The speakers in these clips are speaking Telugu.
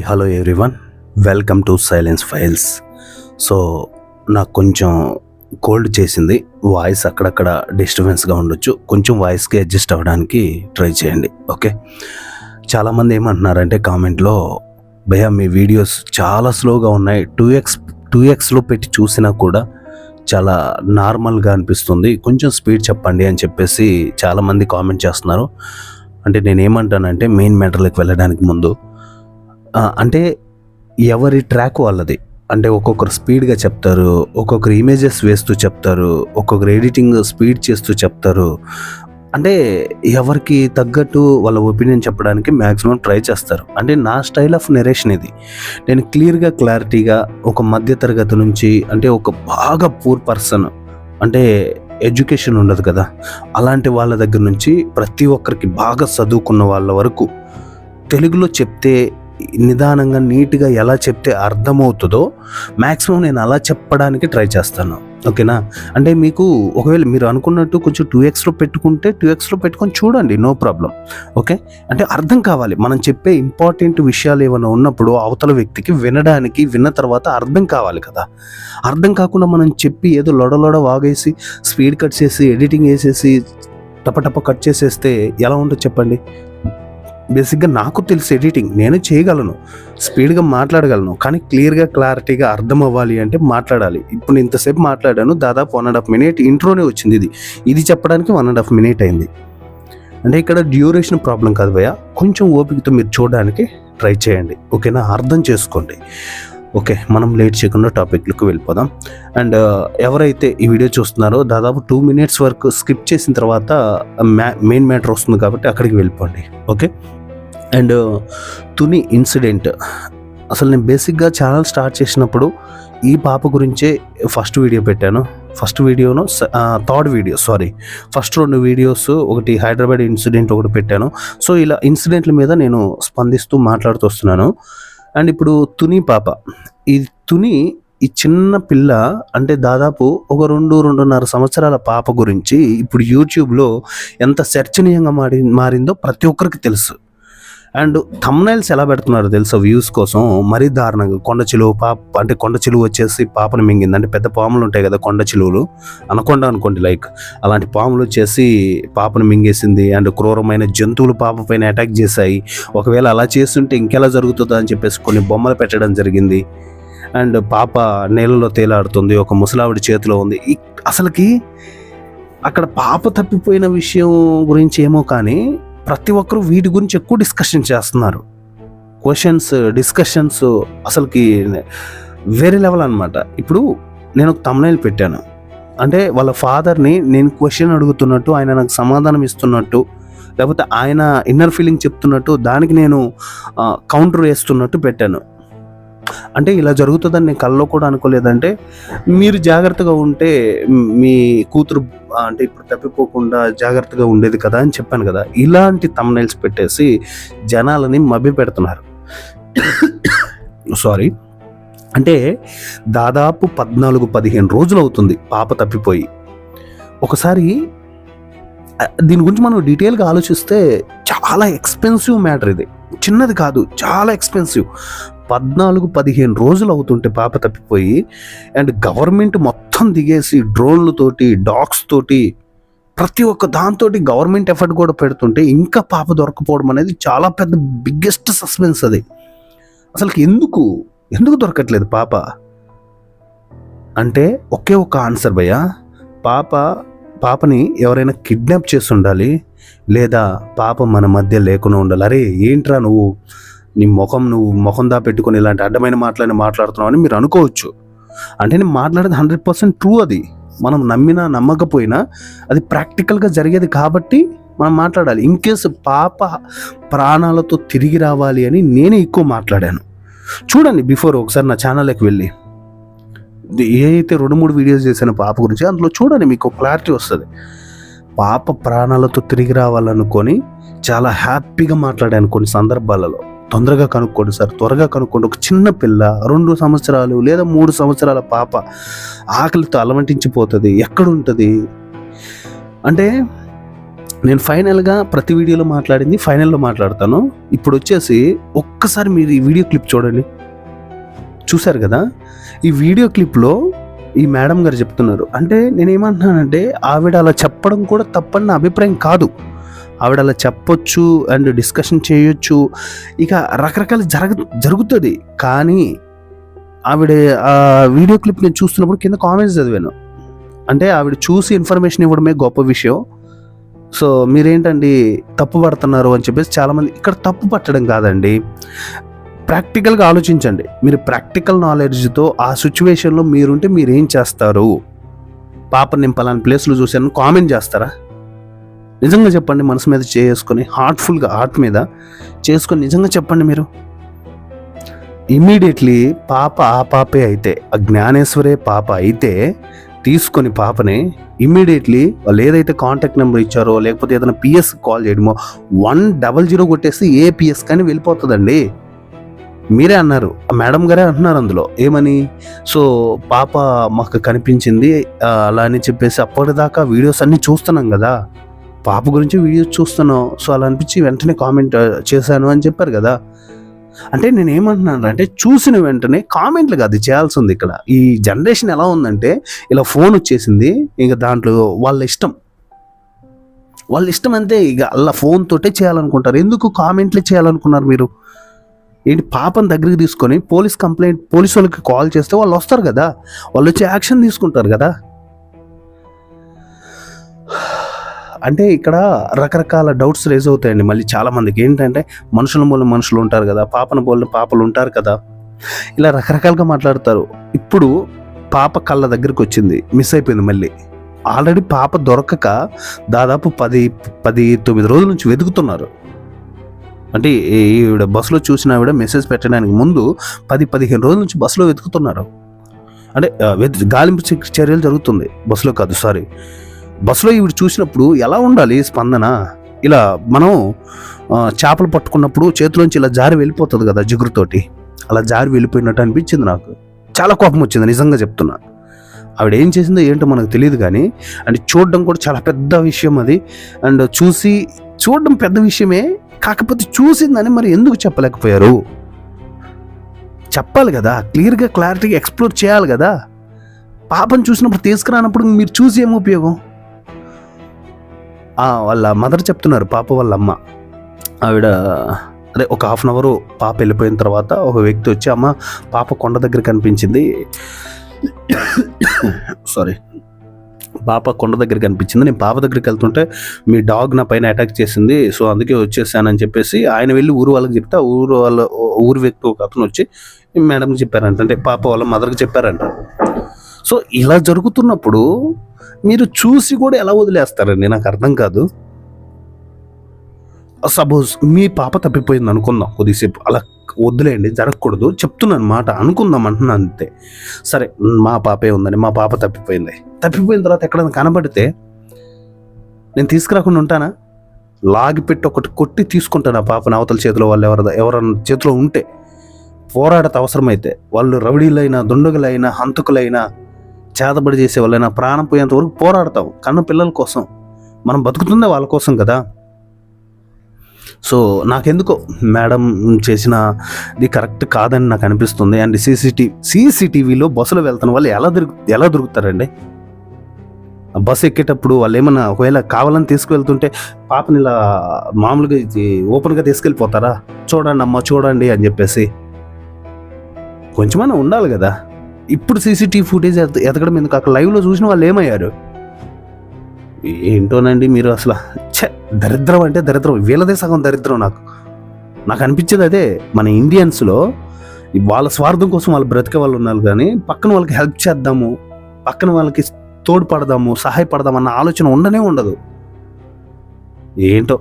Hello everyone, welcome to silence files. So నాకు కొంచెం కోల్డ్ చేసింది, వాయిస్ అక్కడక్కడ డిస్టర్బెన్స్గా ఉండొచ్చు. కొంచెం వాయిస్కి అడ్జస్ట్ అవ్వడానికి ట్రై చేయండి, ఓకే. చాలామంది ఏమంటున్నారంటే కామెంట్లో, భయ్యా మీ వీడియోస్ చాలా స్లోగా ఉన్నాయి, 2x పెట్టి చూసినా కూడా చాలా నార్మల్గా అనిపిస్తుంది, కొంచెం స్పీడ్ చెప్పండి అని చెప్పేసి చాలామంది కామెంట్ చేస్తున్నారు. అంటే నేనేమంటానంటే మెయిన్ మ్యాటర్లోకి వెళ్ళడానికి ముందు అంటే ఎవరి ట్రాక్ వాళ్ళది. అంటే ఒక్కొక్కరు స్పీడ్గా చెప్తారు, ఒక్కొక్కరు ఇమేజెస్ వేస్తూ చెప్తారు, ఒక్కొక్కరు ఎడిటింగ్ స్పీడ్ చేస్తూ చెప్తారు. అంటే ఎవరికి తగ్గట్టు వాళ్ళ ఒపీనియన్ చెప్పడానికి మ్యాక్సిమం ట్రై చేస్తారు. అంటే నా స్టైల్ ఆఫ్ నెరేషన్ ఇది. నేను క్లారిటీగా ఒక మధ్యతరగతి నుంచి, అంటే ఒక బాగా పూర్ పర్సన్, అంటే ఎడ్యుకేషన్ ఉండదు కదా, అలాంటి వాళ్ళ దగ్గర నుంచి ప్రతి ఒక్కరికి బాగా చదువుకున్న వాళ్ళ వరకు తెలుగులో చెప్తే నిదానంగా నీట్గా ఎలా చెప్తే అర్థమవుతుందో మ్యాక్సిమం నేను అలా చెప్పడానికి ట్రై చేస్తాను, ఓకేనా. అంటే మీకు ఒకవేళ మీరు అనుకున్నట్టు కొంచెం 2xలో పెట్టుకుంటే 2xలో పెట్టుకొని చూడండి, నో ప్రాబ్లం, ఓకే. అంటే అర్థం కావాలి, మనం చెప్పే ఇంపార్టెంట్ విషయాలు ఏమైనా ఉన్నప్పుడు అవతల వ్యక్తికి విన్న తర్వాత అర్థం కావాలి కదా. అర్థం కాకుండా మనం చెప్పి ఏదో లొడ వాగేసి స్పీడ్ కట్ చేసి ఎడిటింగ్ వేసేసి టప కట్ చేసేస్తే ఎలా ఉంటుంది చెప్పండి. బేసిక్గా నాకు తెలుసు ఎడిటింగ్, నేను చేయగలను, స్పీడ్గా మాట్లాడగలను, కానీ క్లారిటీగా అర్థం అవ్వాలి అంటే మాట్లాడాలి. ఇప్పుడు నేను ఇంతసేపు మాట్లాడాను, దాదాపు 1.5 minute ఇంట్రోనే వచ్చింది. ఇది చెప్పడానికి 1.5 minute అయింది. అంటే ఇక్కడ డ్యూరేషన్ ప్రాబ్లం కాదు భయ్యా, కొంచెం ఓపికతో మీరు చూడడానికి ట్రై చేయండి, ఓకేనా. అర్థం చేసుకోండి, ఓకే. మనం లేట్ చేయకుండా టాపిక్లకు వెళ్ళిపోదాం. అండ్ ఎవరైతే ఈ వీడియో చూస్తున్నారో దాదాపు 2 minutes వరకు స్కిప్ చేసిన తర్వాత మెయిన్ మ్యాటర్ వస్తుంది కాబట్టి అక్కడికి వెళ్ళిపోండి, ఓకే. అండ్ తుని ఇన్సిడెంట్, అసలు నేను బేసిక్గా ఛానల్ స్టార్ట్ చేసినప్పుడు ఈ పాప గురించే ఫస్ట్ వీడియో పెట్టాను. ఫస్ట్ 2 వీడియోస్, ఒకటి హైదరాబాద్ ఇన్సిడెంట్ ఒకటి పెట్టాను. సో ఇలా ఇన్సిడెంట్ల మీద నేను స్పందిస్తూ మాట్లాడుతూ వస్తున్నాను. అండ్ ఇప్పుడు తుని పాప, ఈ చిన్న పిల్ల, అంటే దాదాపు ఒక 2-2.5 సంవత్సరాల పాప గురించి ఇప్పుడు యూట్యూబ్లో ఎంత చర్చనీయంగా మారిందో ప్రతి ఒక్కరికి తెలుసు. అండ్ థంబ్నైల్స్ ఎలా పెడుతున్నారు తెలుసా వ్యూస్ కోసం, మరీ దారుణంగా. కొండ చిలువ వచ్చేసి పాపను మింగింది. అంటే పెద్ద పాములు ఉంటాయి కదా, కొండ చిలువలు, అనకొండ అనుకోండి, లైక్ అలాంటి పాములు వచ్చేసి పాపను మింగేసింది. అండ్ క్రూరమైన జంతువులు పాప పైన అటాక్ చేశాయి. ఒకవేళ అలా చేస్తుంటే ఇంకెలా జరుగుతుందా అని చెప్పేసి కొన్ని బొమ్మలు పెట్టడం జరిగింది. అండ్ పాప నీళ్ళలో తేలాడుతుంది, ఒక ముసలావిడి చేతిలో ఉంది. అసలుకి అక్కడ పాప తప్పిపోయిన విషయం గురించి ఏమో కానీ ప్రతి ఒక్కరూ వీటి గురించి ఎక్కువ డిస్కషన్ చేస్తున్నారు. డిస్కషన్స్ అసలుకి వేరే లెవెల్ అనమాట. ఇప్పుడు నేను ఒక థంబ్నైల్ పెట్టాను, అంటే వాళ్ళ ఫాదర్ని నేను క్వశ్చన్ అడుగుతున్నట్టు, ఆయన నాకు సమాధానం ఇస్తున్నట్టు, లేకపోతే ఆయన ఇన్నర్ ఫీలింగ్ చెప్తున్నట్టు, దానికి నేను కౌంటర్ వేస్తున్నట్టు పెట్టాను. అంటే ఇలా జరుగుతుందని నేను కల్లో కూడా అనుకోలేదంటే, మీరు జాగ్రత్తగా ఉంటే మీ కూతురు అంటే ఇప్పుడు తప్పిపోకుండా జాగ్రత్తగా ఉండేది కదా అని చెప్పాను కదా. ఇలాంటి థంబ్నైల్స్ పెట్టేసి జనాలని మభ్య పెడుతున్నారు. సారీ, అంటే దాదాపు 14-15 రోజులు అవుతుంది పాప తప్పిపోయి. ఒకసారి దీని గురించి మనం డీటెయిల్గా ఆలోచిస్తే చాలా ఎక్స్పెన్సివ్ మ్యాటర్, ఇది చిన్నది కాదు, చాలా ఎక్స్పెన్సివ్. 14-15 రోజులు అవుతుంటే పాప తప్పిపోయి, అండ్ గవర్నమెంట్ మొత్తం దిగేసి డ్రోన్లతోటి, డాగ్స్ తోటి, ప్రతి ఒక్క దాంతో గవర్నమెంట్ ఎఫర్ట్ కూడా పెడుతుంటే ఇంకా పాప దొరకపోవడం అనేది చాలా పెద్ద బిగ్గెస్ట్ సస్పెన్స్. అది అసలుకి ఎందుకు దొరకట్లేదు పాప అంటే ఒకే ఒక ఆన్సర్ భయ్యా, పాపని ఎవరైనా కిడ్నాప్ చేసి ఉండాలి, లేదా పాప మన మధ్య లేకుండా ఉండాలి. అరే ఏంట్రా నువ్వు ముఖం పెట్టుకొని ఇలాంటి అడ్డమైన మాట్లాడుతున్నావు అని మీరు అనుకోవచ్చు. అంటే నేను మాట్లాడేది 100% ట్రూ. అది మనం నమ్మినా నమ్మకపోయినా అది ప్రాక్టికల్గా జరిగేది కాబట్టి మనం మాట్లాడాలి. ఇన్ కేసు పాప ప్రాణాలతో తిరిగి రావాలి అని నేనే ఎక్కువ మాట్లాడాను. చూడండి, బిఫోర్ ఒకసారి నా ఛానల్కి వెళ్ళి ఏ అయితే 2-3 వీడియోస్ చేశాను పాప గురించి, అందులో చూడండి, మీకు క్లారిటీ వస్తుంది. పాప ప్రాణాలతో తిరిగి రావాలనుకొని చాలా హ్యాపీగా మాట్లాడాను కొన్ని సందర్భాలలో. తొందరగా కనుక్కోండి సార్, త్వరగా కనుక్కోండి. ఒక చిన్న పిల్ల, 2 సంవత్సరాలు లేదా 3 సంవత్సరాల పాప ఆకలితో అలమటించిపోతుంది, ఎక్కడుంటుంది అంటే నేను ఫైనల్గా ప్రతి వీడియోలో మాట్లాడింది ఫైనల్లో మాట్లాడతాను. ఇప్పుడు వచ్చేసి ఒక్కసారి మీరు ఈ వీడియో క్లిప్ చూడండి. చూశారు కదా, ఈ వీడియో క్లిప్లో ఈ మేడం గారు చెప్తున్నారు. అంటే నేనేమంటున్నానంటే ఆవిడ అలా చెప్పడం కూడా తప్పని నా అభిప్రాయం కాదు. ఆవిడ అలా చెప్పొచ్చు అండ్ డిస్కషన్ చేయొచ్చు, ఇక రకరకాల జరుగుతుంది. కానీ ఆవిడ ఆ వీడియో క్లిప్ నేను చూస్తున్నప్పుడు కింద కామెంట్స్ చదివాను. అంటే ఆవిడ చూసి ఇన్ఫర్మేషన్ ఇవ్వడమే గొప్ప విషయం. సో మీరేంటండి తప్పు పడుతున్నారు అని చెప్పేసి చాలామంది. ఇక్కడ తప్పు పట్టడం కాదండి, ప్రాక్టికల్గా ఆలోచించండి. మీరు ప్రాక్టికల్ నాలెడ్జ్తో ఆ సిచ్యువేషన్లో మీరుంటే మీరు ఏం చేస్తారు? పాప నేను పలానా ప్లేస్లో చూశాను కామెంట్ చేస్తారా? నిజంగా చెప్పండి, మనసు మీద చేసుకొని హార్ట్ఫుల్గా హార్ట్ మీద చేసుకొని నిజంగా చెప్పండి. మీరు ఇమ్మీడియట్లీ పాప ఆ పాపే అయితే, ఆ జ్ఞానేశ్వరే పాప అయితే తీసుకొని పాపని ఇమ్మీడియట్లీ వాళ్ళు ఏదైతే కాంటాక్ట్ నెంబర్ ఇచ్చారో లేకపోతే ఏదైనా పిఎస్ కాల్ చేయడమో 100 కొట్టేసి ఏ పిఎస్ కానీ వెళ్ళిపోతుందండి. మీరే అన్నారు, మేడం గారే అంటున్నారు అందులో ఏమని, సో పాప మాకు కనిపించింది అలా అని చెప్పేసి. అప్పటిదాకా వీడియోస్ అన్నీ చూస్తున్నాం కదా, పాప గురించి వీడియోస్ చూస్తున్నాం, సో అలా అనిపించి వెంటనే కామెంట్ చేశాను అని చెప్పారు కదా. అంటే నేను ఏమంటున్నాను అంటే చూసిన వెంటనే కామెంట్లు కాదు చేయాల్సి ఉంది. ఇక్కడ ఈ జనరేషన్ ఎలా ఉందంటే ఇలా ఫోన్ వచ్చేసింది, ఇక దాంట్లో వాళ్ళ ఇష్టం అంతే. ఇక అలా ఫోన్ తోటే చేయాలనుకుంటారు. ఎందుకు కామెంట్లే చేయాలనుకున్నారు మీరు? ఏంటి, పాపని దగ్గరికి తీసుకొని పోలీస్ వాళ్ళకి కాల్ చేస్తే వాళ్ళు వస్తారు కదా, వాళ్ళు వచ్చి యాక్షన్ తీసుకుంటారు కదా. అంటే ఇక్కడ రకరకాల డౌట్స్ రేజ్ అవుతాయండి. మళ్ళీ చాలామందికి ఏంటంటే మనుషులు ఉంటారు కదా, పాపలు ఉంటారు కదా, ఇలా రకరకాలుగా మాట్లాడతారు. ఇప్పుడు పాప కళ్ళ దగ్గరికి వచ్చింది, మిస్ అయిపోయింది. మళ్ళీ ఆల్రెడీ పాప దొరకక దాదాపు 10-9 రోజుల నుంచి వెతుకుతున్నారు. అంటే ఈవిడ బస్సులో చూసిన ఆవిడ మెసేజ్ పెట్టడానికి ముందు 10-15 రోజుల నుంచి బస్సులో వెతుకుతున్నారు. అంటే గాలింపు చర్యలు జరుగుతుంది, బస్సులో కాదు, సారీ, బస్సులో ఈవిడ చూసినప్పుడు ఎలా ఉండాలి స్పందన? ఇలా మనం చేపలు పట్టుకున్నప్పుడు చేతిలోంచి ఇలా జారి వెళ్ళిపోతుంది కదా జిగురుతోటి, అలా జారి వెళ్ళిపోయినట్టు అనిపించింది నాకు. చాలా కోపం వచ్చింది, నిజంగా చెప్తున్నా. ఆవిడ ఏం చేసిందో ఏంటో మనకు తెలియదు కానీ, అండ్ చూడడం కూడా చాలా పెద్ద విషయం అది. అండ్ చూడడం పెద్ద విషయమే, కాకపోతే చూసిందని మరి ఎందుకు చెప్పలేకపోయారు? చెప్పాలి కదా, క్లారిటీగా ఎక్స్ప్లోర్ చేయాలి కదా. పాపను చూసినప్పుడు తీసుకురానప్పుడు మీరు చూసి ఏం ఉపయోగం? వాళ్ళ మదర్ చెప్తున్నారు, పాప వాళ్ళ అమ్మ. ఆవిడ అదే ఒక 1/2 అవర్ పాప వెళ్ళిపోయిన తర్వాత ఒక వ్యక్తి వచ్చి, అమ్మ పాప కొండ దగ్గర కనిపించింది, సారీ, పాప కొండ దగ్గర కనిపించింది, నేను పాప దగ్గరికి వెళ్తుంటే మీ డాగ్ నా పైన అటాక్ చేసింది, సో అందుకే వచ్చేసానని చెప్పేసి ఆయన వెళ్ళి ఊరు వాళ్ళకి చెప్తే ఊరు వ్యక్తి ఒక అతను వచ్చి మేడంకి చెప్పారంట, అంటే పాప వాళ్ళ మదర్కి చెప్పారంట. సో ఇలా జరుగుతున్నప్పుడు మీరు చూసి కూడా ఎలా వదిలేస్తారండి? నాకు అర్థం కాదు. సపోజ్ మీ పాప తప్పిపోయింది అనుకుందాం, కొద్దిసేపు అలా వద్దులేండి, జరగకూడదు చెప్తున్నాను మాట, అనుకుందాం అంటున్నా అంతే. సరే, మా పాపే ఉందని, మా పాప తప్పిపోయిన తర్వాత ఎక్కడైనా కనబడితే నేను తీసుకురాకుండా ఉంటానా? లాగిపెట్టి ఒకటి కొట్టి తీసుకుంటాను ఆ పాపను. అవతల చేతిలో వాళ్ళు ఎవరన్నా చేతిలో ఉంటే పోరాడత అవసరమైతే, వాళ్ళు రౌడీలైనా దుండగులైనా హంతకులైనా చేతబడి చేసే వాళ్ళైనా ప్రాణం పోయేంత వరకు పోరాడతాం కన్న పిల్లల కోసం. మనం బతుకుతుందే వాళ్ళ కోసం కదా. సో నాకెందుకో మేడం చేసినది కరెక్ట్ కాదని నాకు అనిపిస్తుంది. అండ్ సీసీటీవీలో బస్సులో వెళ్తున్న వాళ్ళు ఎలా దొరుకుతారండి? బస్సు ఎక్కేటప్పుడు వాళ్ళు ఏమన్నా ఒకవేళ కావాలని తీసుకువెళ్తుంటే పాపని ఇలా మామూలుగా ఓపెన్గా తీసుకెళ్ళిపోతారా? చూడండి అమ్మ చూడండి అని చెప్పేసి కొంచెమైనా ఉండాలి కదా. ఇప్పుడు సీసీటీవీ ఫుటేజ్ ఎతకడం ఎందుకు? అక్కడ లైవ్లో చూసిన వాళ్ళు ఏమయ్యారు? ఏంటోనండి మీరు అసలు. దరిద్రం అంటే దరిద్రం, వీళ్ళదే సగం దరిద్రం. నాకు అనిపించేది అదే. మన ఇండియన్స్లో వాళ్ళ స్వార్థం కోసం వాళ్ళు బ్రతికే వాళ్ళు ఉన్నారు, కానీ పక్కన వాళ్ళకి హెల్ప్ చేద్దాము, పక్కన వాళ్ళకి తోడ్పడదాము, సహాయపడదాం అన్న ఆలోచన ఉండదు. ఏంటో.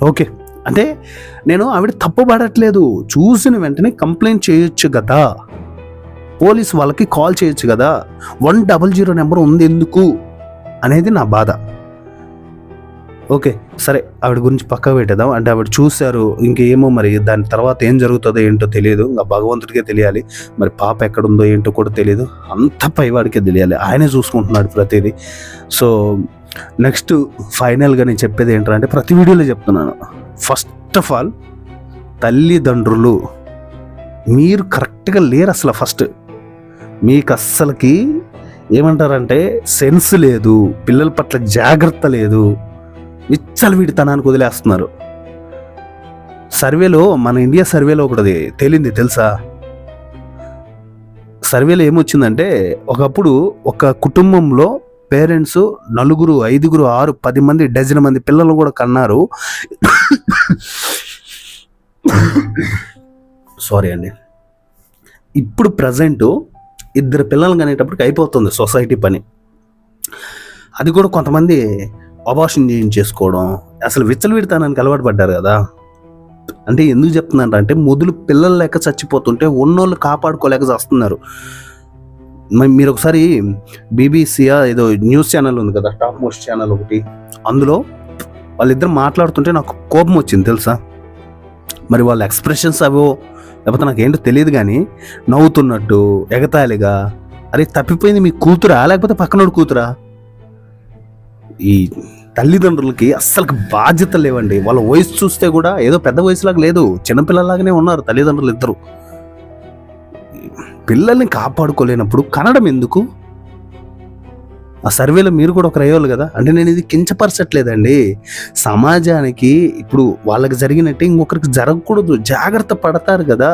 ఓకే, అంటే నేను ఆవిడ తప్పుపడట్లేదు. చూసిన వెంటనే కంప్లైంట్ చేయొచ్చు కదా, పోలీస్ వాళ్ళకి కాల్ చేయొచ్చు కదా. 100 నెంబర్ ఉంది ఎందుకు అనేది నా బాధ. ఓకే సరే, ఆవిడ గురించి పక్కకు పెట్టేద్దాం. అంటే ఆవిడ చూశారు, ఇంకేమో మరి దాని తర్వాత ఏం జరుగుతుందో ఏంటో తెలియదు, ఇంకా భగవంతుడికే తెలియాలి. మరి పాప ఎక్కడుందో ఏంటో కూడా తెలియదు, అంత పైవాడికే తెలియాలి, ఆయనే చూసుకుంటున్నాడు ప్రతిదీ. సో నెక్స్ట్ ఫైనల్గా నేను చెప్పేది ఏంటంటే ప్రతి వీడియోలో చెప్తున్నాను, ఫస్ట్ ఆఫ్ ఆల్ తల్లిదండ్రులు మీరు కరెక్ట్గా లేరు అసలు. ఫస్ట్ మీకు అస్సలకి ఏమంటారంటే సెన్స్ లేదు, పిల్లల పట్ల జాగ్రత్త లేదు, విచ్చలవిడితనానికి వదిలేస్తున్నారు. సర్వేలో మన ఇండియా సర్వేలో ఒకటి తేలింది తెలుసా? సర్వేలో ఏమొచ్చిందంటే ఒకప్పుడు ఒక కుటుంబంలో పేరెంట్స్ 4, 5, 6, 10 మంది, డజన్ మంది పిల్లలు కూడా కన్నారు. సారీ అండి. ఇప్పుడు ప్రజెంట్ 2 పిల్లలు కనేటప్పటికి అయిపోతుంది సొసైటీ పని. అది కూడా కొంతమంది అబార్షన్ చేయించేసుకోవడం, అసలు విచ్చలవిడితనానికి అలవాటు పడ్డారు కదా. అంటే ఎందుకు చెప్తున్నారంటే మొదలు పిల్లలు లేక చచ్చిపోతుంటే ఉన్నోళ్ళు కాపాడుకోలేక చేస్తున్నారు. మీరు ఒకసారి బీబీసీయా ఏదో న్యూస్ ఛానల్ ఉంది కదా, టాప్ మోస్ట్ ఛానల్ ఒకటి, అందులో వాళ్ళిద్దరు మాట్లాడుతుంటే నాకు కోపం వచ్చింది తెలుసా. మరి వాళ్ళ ఎక్స్ప్రెషన్స్ అవో లేకపోతే నాకేంటో తెలియదు కానీ నవ్వుతున్నట్టు ఎగతాళిగా, అరే తప్పిపోయింది మీ కూతురా లేకపోతే పక్కనోడు కూతురా? ఈ తల్లిదండ్రులకి అస్సలు బాధ్యత లేవండి. వాళ్ళ వయసు చూస్తే కూడా ఏదో పెద్ద వయసులాగా లేదు, చిన్నపిల్లలాగానే ఉన్నారు తల్లిదండ్రులు ఇద్దరు. పిల్లల్ని కాపాడుకోలేనప్పుడు కనడం ఎందుకు? ఆ సర్వేలో మీరు కూడా ఒకరు అయ్యేవాళ్ళు కదా. అంటే నేను ఇది కించపరచట్లేదండి, సమాజానికి ఇప్పుడు వాళ్ళకి జరిగినట్టే ఇంకొకరికి జరగకూడదు, జాగ్రత్త పడతారు కదా.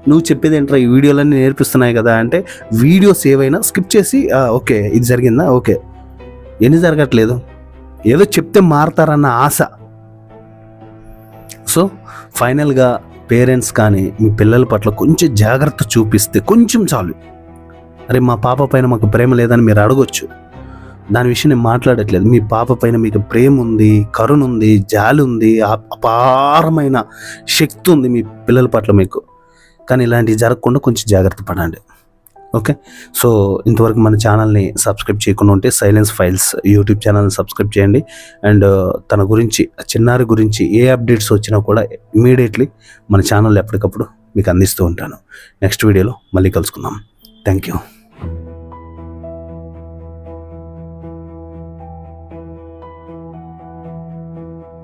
నువ్వు చెప్పేది ఏంట్రా ఈ వీడియోలన్నీ నేర్పిస్తున్నాయి కదా అంటే వీడియోస్ ఏవైనా స్కిప్ చేసి ఓకే ఇది జరిగిందా, ఓకే ఎన్ని జరగట్లేదు, ఏదో చెప్తే మారతారన్న ఆశ. సో ఫైనల్గా పేరెంట్స్ కానీ మీ పిల్లల పట్ల కొంచెం జాగ్రత్త చూపిస్తే కొంచెం చాలు. అరే మా పాప పైన మాకు ప్రేమ లేదని మీరు అడగొచ్చు, దాని విషయం నేను మాట్లాడట్లేదు. మీ పాప పైన మీకు ప్రేమ ఉంది, కరుణ ఉంది, జాలి ఉంది, అపారమైన శక్తి ఉంది మీ పిల్లల పట్ల మీకు. కానీ ఇలాంటివి జరగకుండా కొంచెం జాగ్రత్త పడండి. ఓకే, సో ఇంతవరకు మన ఛానల్ని సబ్స్క్రైబ్ చేయకుండా ఉంటే సైలెన్స్ ఫైల్స్ యూట్యూబ్ ఛానల్ని సబ్స్క్రైబ్ చేయండి. అండ్ తన గురించి, చిన్నారి గురించి ఏ అప్డేట్స్ వచ్చినా కూడా ఇమీడియట్లీ మన ఛానల్ ఎప్పటికప్పుడు మీకు అందిస్తూ ఉంటాను. నెక్స్ట్ వీడియోలో మళ్ళీ కలుసుకుందాం. Thank you.